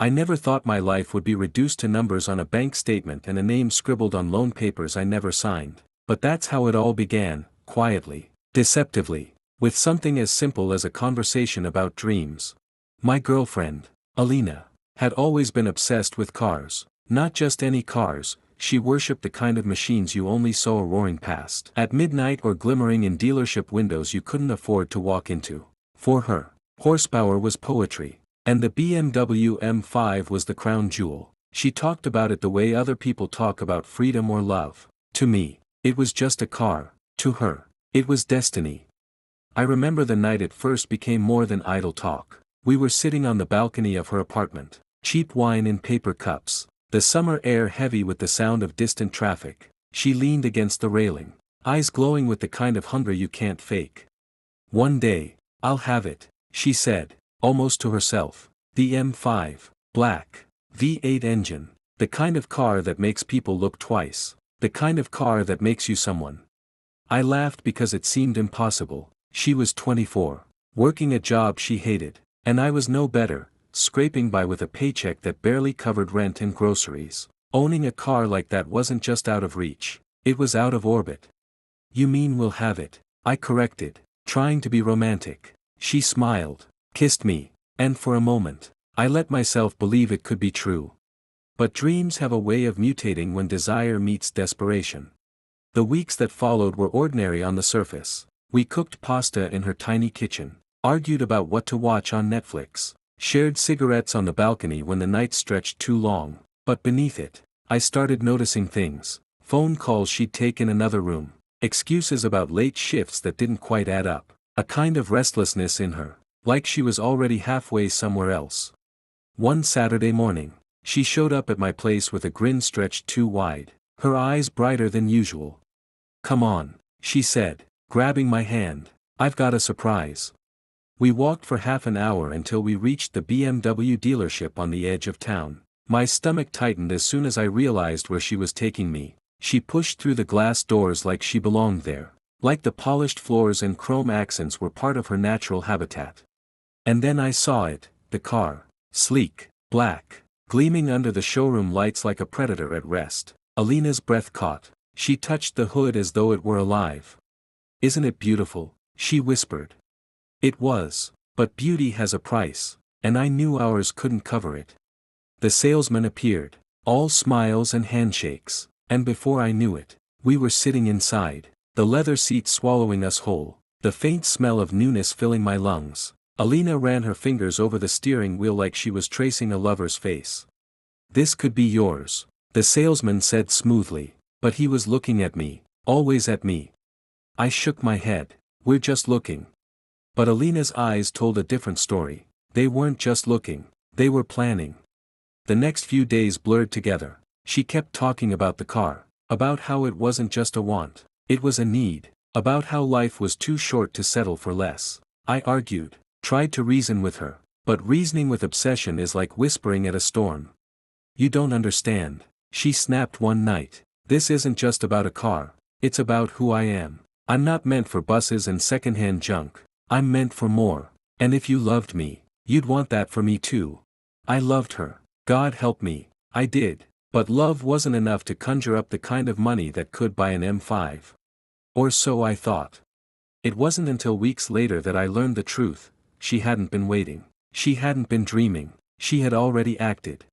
I never thought my life would be reduced to numbers on a bank statement and a name scribbled on loan papers I never signed. But that's how it all began, quietly, deceptively, with something as simple as a conversation about dreams. My girlfriend, Alina, had always been obsessed with cars. Not just any cars, she worshipped the kind of machines you only saw roaring past at midnight or glimmering in dealership windows you couldn't afford to walk into. For her, horsepower was poetry, and the BMW M5 was the crown jewel. She talked about it the way other people talk about freedom or love. To me, it was just a car. To her, it was destiny. I remember the night it first became more than idle talk. We were sitting on the balcony of her apartment, cheap wine in paper cups, the summer air heavy with the sound of distant traffic. She leaned against the railing, eyes glowing with the kind of hunger you can't fake. "One day, I'll have it," she said, almost to herself. The M5, black, V8 engine, the kind of car that makes people look twice, the kind of car that makes you someone. I laughed because it seemed impossible. She was 24, working a job she hated, and I was no better, scraping by with a paycheck that barely covered rent and groceries. Owning a car like that wasn't just out of reach, it was out of orbit. "You mean we'll have it?" I corrected, trying to be romantic. She smiled, kissed me, and for a moment, I let myself believe it could be true. But dreams have a way of mutating when desire meets desperation. The weeks that followed were ordinary on the surface. We cooked pasta in her tiny kitchen, argued about what to watch on Netflix, shared cigarettes on the balcony when the night stretched too long. But beneath it, I started noticing things: phone calls she'd take in another room, excuses about late shifts that didn't quite add up, a kind of restlessness in her, like she was already halfway somewhere else. One Saturday morning, she showed up at my place with a grin stretched too wide, her eyes brighter than usual. "Come on," she said, grabbing my hand, "I've got a surprise." We walked for half an hour until we reached the BMW dealership on the edge of town. My stomach tightened as soon as I realized where she was taking me. She pushed through the glass doors like she belonged there, like the polished floors and chrome accents were part of her natural habitat. And then I saw it, the car, sleek, black, gleaming under the showroom lights like a predator at rest. Alina's breath caught. She touched the hood as though it were alive. "Isn't it beautiful?" she whispered. It was, but beauty has a price, and I knew ours couldn't cover it. The salesman appeared, all smiles and handshakes, and before I knew it, we were sitting inside, the leather seat swallowing us whole, the faint smell of newness filling my lungs. Alina ran her fingers over the steering wheel like she was tracing a lover's face. "This could be yours," the salesman said smoothly, but he was looking at me, always at me. I shook my head. "We're just looking." But Alina's eyes told a different story. They weren't just looking, they were planning. The next few days blurred together. She kept talking about the car, about how it wasn't just a want, it was a need, about how life was too short to settle for less. I argued, tried to reason with her, but reasoning with obsession is like whispering at a storm. "You don't understand," she snapped one night. "This isn't just about a car, it's about who I am. I'm not meant for buses and secondhand junk, I'm meant for more, and if you loved me, you'd want that for me too." I loved her. God help me, I did, but love wasn't enough to conjure up the kind of money that could buy an M5. Or so I thought. It wasn't until weeks later that I learned the truth. She hadn't been waiting. She hadn't been dreaming. She had already acted.